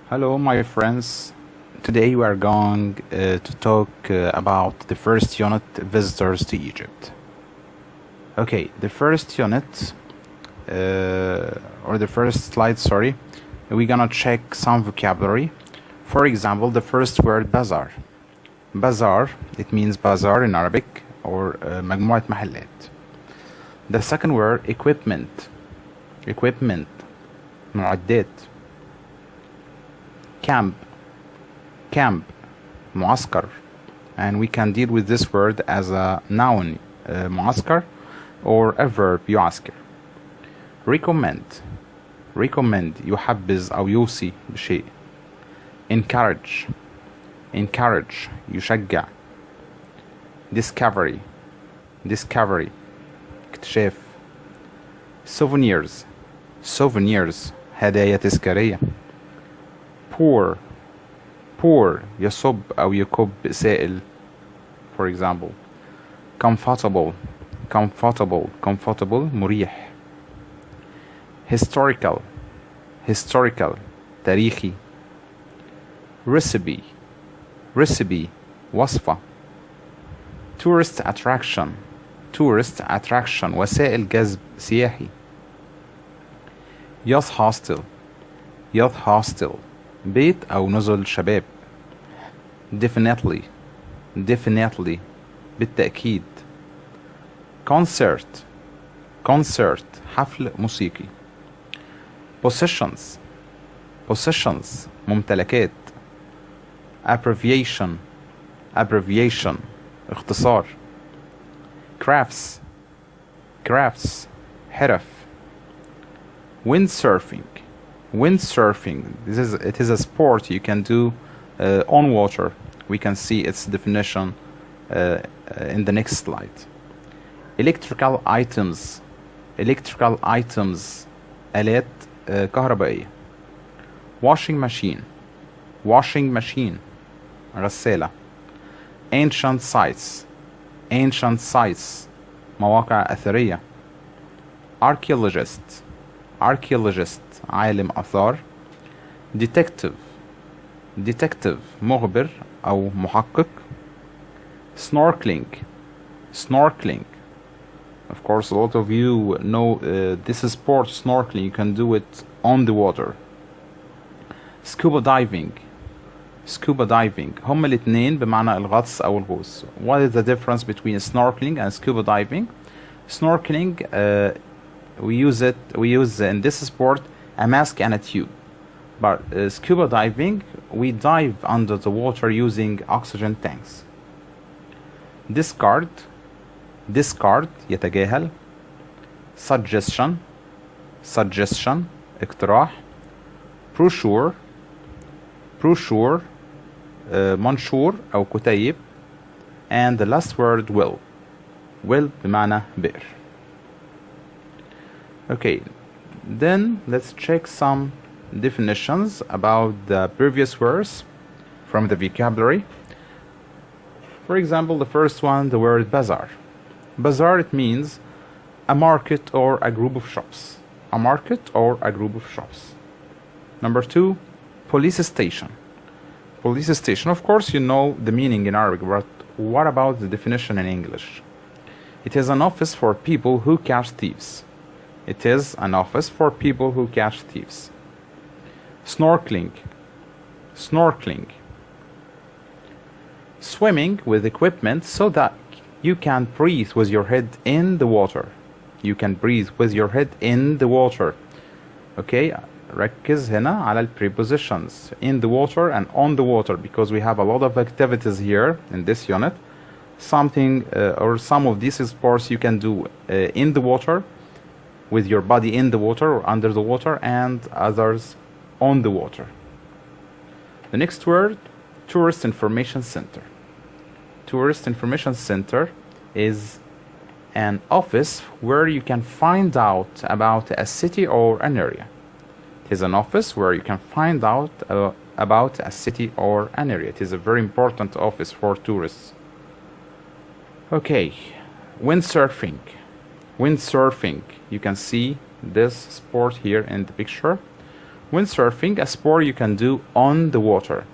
Hello, my friends. Today we are going to talk about the first unit, visitors to Egypt. Okay, the first unit, or the first slide, sorry, we're gonna check some vocabulary. For example, the first word, bazaar. Bazaar, it means bazaar in Arabic, or مجموعة محلات. The second word, equipment. Equipment, معدات. Camp, camp, معسكر, and we can deal with this word as a noun, معسكر, or a verb, يعسكر. Recommend, recommend, يحبذ أو يوصي بشيء. Encourage, encourage, يشجع. Discovery, discovery, اكتشاف. Souvenirs, souvenirs, هدايا تذكارية. Pour, pour, يصب أو يكب سائل. For example. Comfortable, comfortable, comfortable, مريح. Historical, historical, تاريخي. Recipe, recipe, وصفة. Tourist attraction, tourist attraction, وسائل جذب سياحي. Youth hostel, youth hostel, بيت أو نزل شباب. Definitely, definitely, بالتأكيد. Concert, concert, حفل موسيقي. Possessions, possessions, ممتلكات. Abbreviation, abbreviation, اختصار. Crafts, crafts, حرف. Windsurfing, windsurfing, it is a sport you can do on water. We can see its definition in the next slide. Electrical items, electrical items, آلات كهربائية. Washing machine, washing machine, غسالة. Ancient sites, ancient sites, مواقع أثرية. Archaeologist, archaeologist, عالم آثار. Detective, detective, مخبر أو محقق. Snorkeling, snorkeling. Of course, a lot of you know this is sport, snorkeling. You can do it on the water. Scuba diving, scuba diving. هما الاتنين بمعنى الغطس أو الغوص. What is the difference between snorkeling and scuba diving? Snorkeling, we use in this sport a mask and a tube. But scuba diving, we dive under the water using oxygen tanks. Discard, discard, يتجاهل. Suggestion, suggestion, اقتراح. Brochure, brochure, منشور أو كتيب. And the last word, will. Will بمعنى بئر. Okay, then let's check some definitions about the previous words from the vocabulary. For example, the first one, the word bazaar. Bazaar, it means a market or a group of shops. A market or a group of shops. Number two, police station. Police station, of course, you know the meaning in Arabic, but what about the definition in English? It is an office for people who catch thieves. It is an office for people who catch thieves. Snorkeling, snorkeling. Swimming with equipment so that you can breathe with your head in the water. You can breathe with your head in the water. Okay, ركز هنا على ال prepositions in the water and on the water, because we have a lot of activities here in this unit. Something or some of these sports you can do in the water, with your body in the water or under the water, and others on the water. The next word, tourist information center. Tourist information center is an office where you can find out about a city or an area. It is an office where you can find out about a city or an area. It is a very important office for tourists. Okay, windsurfing. Windsurfing. You can see this sport here in the picture. Windsurfing, a sport you can do on the water.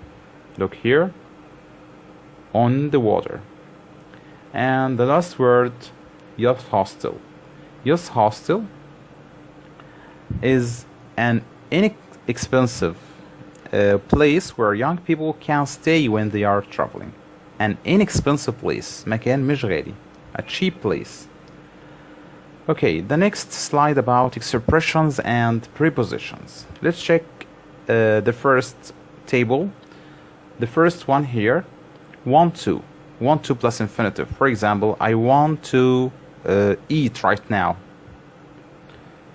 Look here, on the water. And the last word, youth hostel. Youth hostel is an inexpensive place where young people can stay when they are traveling. An inexpensive place, مكان مش غالي. A cheap place. Okay, the next slide about expressions and prepositions. Let's check the first table. The first one here, want to. Want to plus infinitive. For example, I want to eat right now.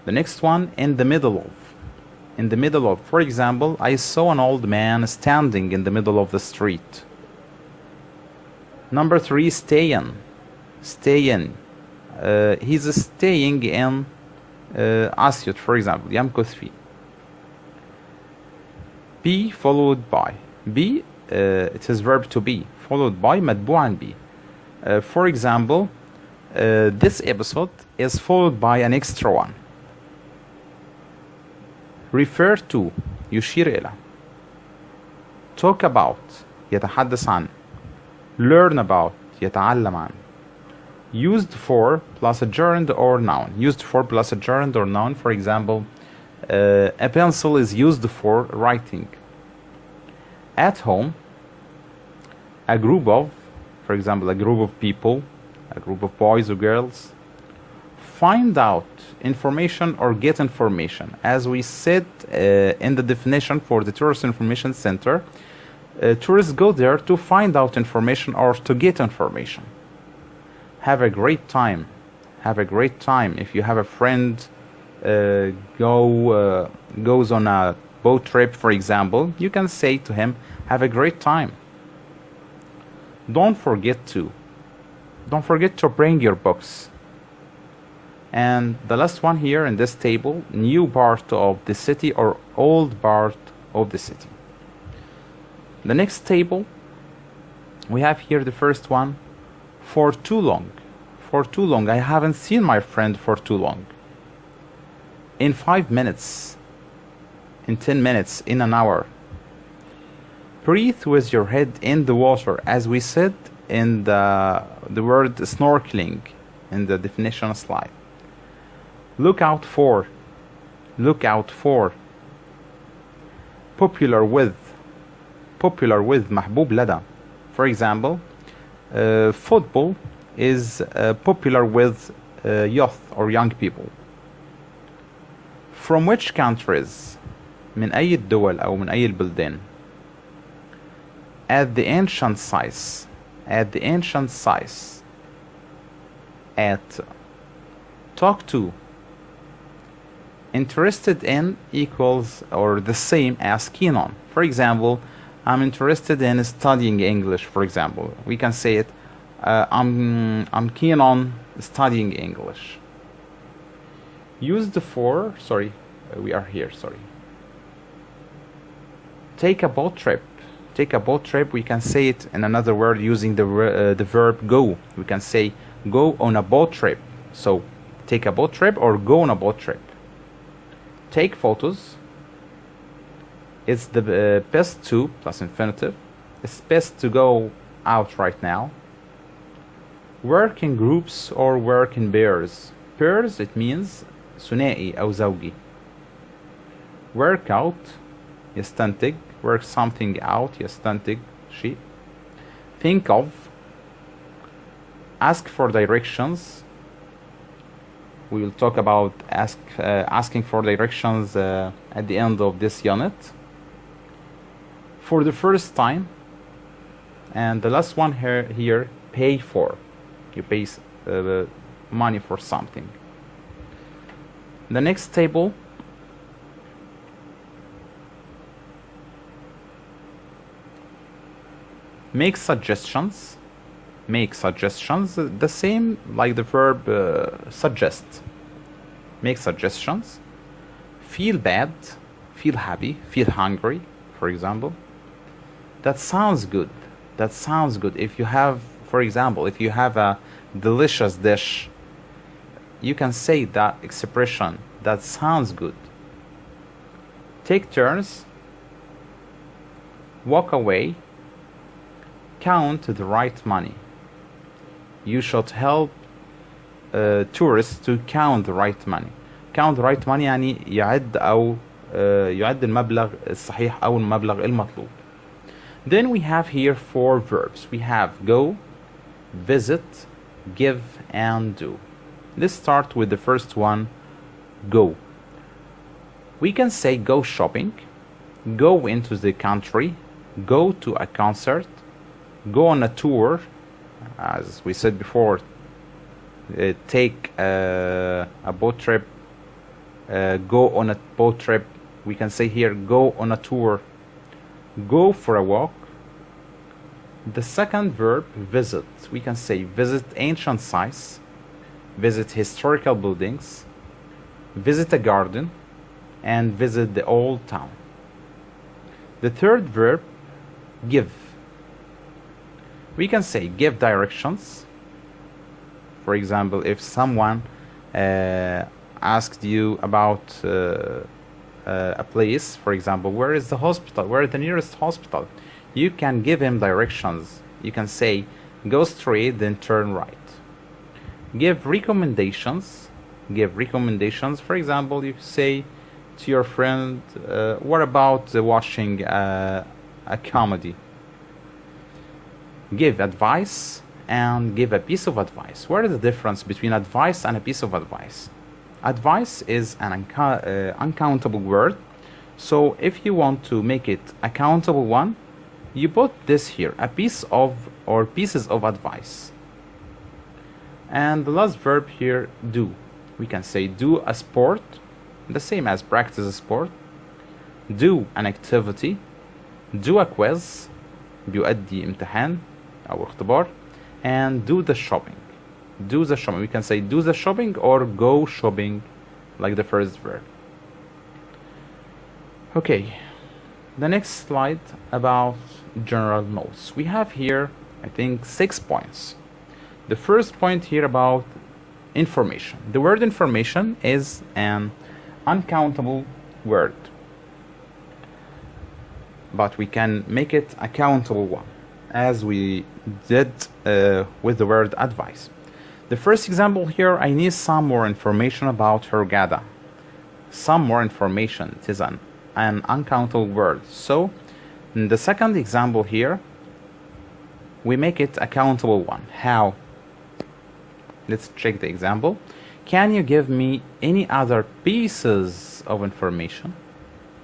The next one, in the middle of. In the middle of. For example, I saw an old man standing in the middle of the street. Number 3, stay in. Stay in. He's staying in Asyut, for example. يمكث فيه. Be followed by. Be, it is verb to be. Followed by متبوعا به. For example, this episode is followed by an extra one. Refer to. يشير إلى. Talk about. يتحدث عن. Learn about. يتعلم عن. Used for plus a gerund or noun. Used for plus a gerund or noun. For example, a pencil is used for writing. At home, a group of, for example, a group of people, a group of boys or girls. Find out information or get information. As we said in the definition for the Tourist Information Center, tourists go there to find out information or to get information. Have a great time. Have a great time. If you have a friend goes on a boat trip, for example, you can say to him, have a great time. Don't forget to. Don't forget to bring your books. And the last one here in this table, new part of the city or old part of the city. The next table, we have here the first one, for too long. For too long. I haven't seen my friend for too long. In 5 minutes. In 10 minutes. In an hour. Breathe with your head in the water, as we said in the word snorkeling in the definition slide. Look out for. Look out for. Popular with. Popular with. محبوب لدى. For example, football is popular with youth or young people. From which countries? من أي الدول أو من أي البلدان? At the ancient sites. At the ancient sites. At. Talk to. Interested in equals or the same as keen on. For example, I'm interested in studying English, for example. We can say it, I'm keen on studying English. Used for, sorry, we are here, sorry. Take a boat trip. Take a boat trip, we can say it in another word using the verb go. We can say go on a boat trip. So, take a boat trip or go on a boat trip. Take photos. It's the best to plus infinitive. It's best to go out right now. Work in groups or work in pairs. Pairs, it means ثنائي أو زوجي. Work out, يستنتج. Work something out, يستنتج شيء. Think of. Ask for directions. We will talk about asking for directions at the end of this unit. For the first time. And the last one here, pay for. You pay money for something. The next table. Make suggestions. Make suggestions. The same like the verb suggest. Make suggestions. Feel bad. Feel happy. Feel hungry, for example. That sounds good. That sounds good. If you have, for example, if you have a delicious dish, you can say that expression. That sounds good. take turns, walk away, count the right money. You should help tourists to count the right money. count the right money يعني يعد أو يعد المبلغ الصحيح أو المبلغ المطلوب. Then we have here 4 verbs. We have go, visit, give, and do. Let's start with the first one, go. We can say go shopping, go into the country, go to a concert, go on a tour, as we said before, take a boat trip, go on a boat trip. We can say here go on a tour, go for a walk. The second verb, visit, we can say visit ancient sites, visit historical buildings, visit a garden, and visit the old town. The third verb, give. We can say give directions. For example, if someone asked you about a place, for example, where is the hospital, where is the nearest hospital, you can give him directions. You can say go straight, then turn right. Give recommendations. Give recommendations. For example, you say to your friend, what about watching a comedy? Give advice and give a piece of advice. What is the difference between advice and a piece of advice? Advice is an uncountable word. So if you want to make it a countable one, you put this here, a piece of or pieces of advice. And the last verb here, do. We can say do a sport, the same as practice a sport. Do an activity. Do a quiz, بيؤدي امتحان أو اختبار. And do the shopping. Do the shopping. We can say do the shopping or go shopping, like the first verb. Okay, the next slide about general notes. We have here, I think, 6 points. The first point here about information. The word information is an uncountable word, but we can make it a countable one, as we did with the word advice. The first example here, I need some more information about Hurghada. Some more information. It is an uncountable word. So in the second example here, we make it a countable one. How? Let's check the example. Can you give me any other pieces of information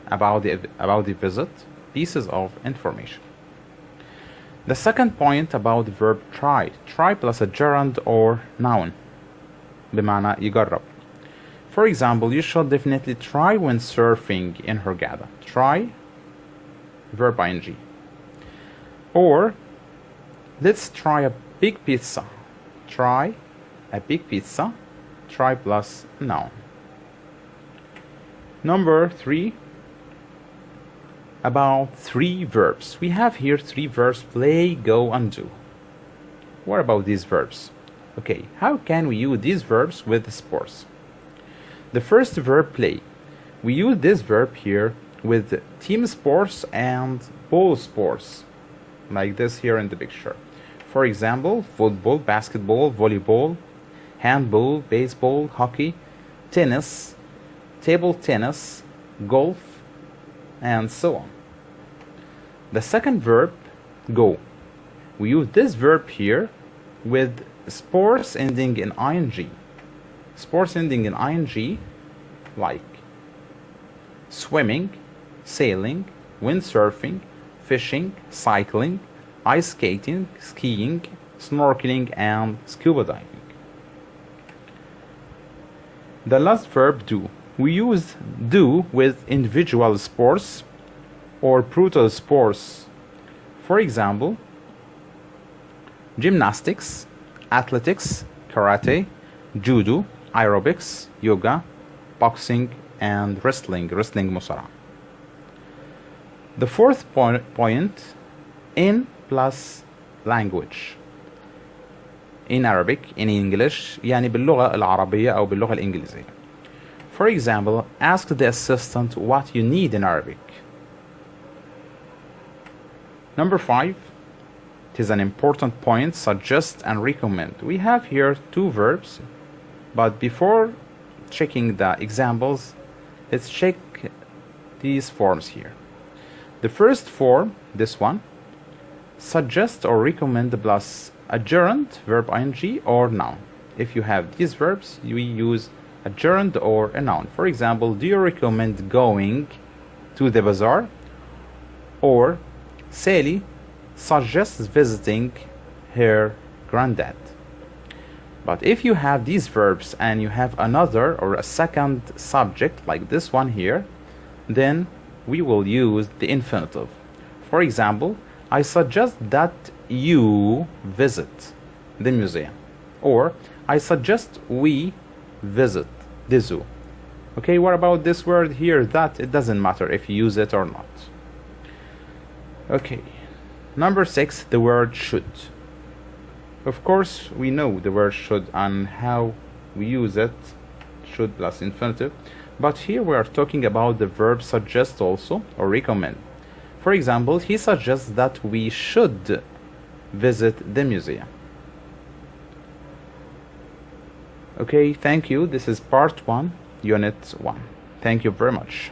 about the visit? Pieces of information. The second point about the verb try. Try plus a gerund or noun. بمعنى يجرب. For example, you should definitely try when surfing in Hurghada. Try, verb ing. Or, let's try a big pizza. Try a big pizza. Try plus noun. Number 3, about 3 verbs. We have here 3 verbs, play, go, and do. What about these verbs? Okay, how can we use these verbs with sports? The first verb, play. We use this verb here with team sports and ball sports, like this here in the picture. For example, football, basketball, volleyball, handball, baseball, hockey, tennis, table tennis, golf, and so on. The second verb, go. We use this verb here with sports ending in ing. Sports ending in ing, like swimming, sailing, windsurfing, fishing, cycling, ice skating, skiing, snorkeling, and scuba diving. The last verb, do. We use do with individual sports or brutal sports. For example, gymnastics, athletics, karate, judo, aerobics, yoga, boxing, and wrestling مصارعة. The fourth point, in plus language. In Arabic, in English, يعني باللغة العربية أو باللغة الإنجليزية. For example, ask the assistant what you need in Arabic. Number 5, it is an important point, suggest and recommend. We have here two verbs, but before checking the examples, let's check these forms here. The first form, this one, suggest or recommend plus a gerund, verb ing, or noun. If you have these verbs, we use a gerund or a noun. For example, do you recommend going to the bazaar? Or Sally suggests visiting her granddad. But if you have these verbs and you have another or a second subject like this one here, then we will use the infinitive. For example, I suggest that you visit the museum, or I suggest we visit the zoo. Okay, what about this word here, that? It doesn't matter if you use it or not. Okay, number 6, the word should. Of course, we know the word should and how we use it, should plus infinitive, but here we are talking about the verb suggest also, or recommend. For example, he suggests that we should visit the museum. Okay, thank you. This is part 1, unit 1. Thank you very much.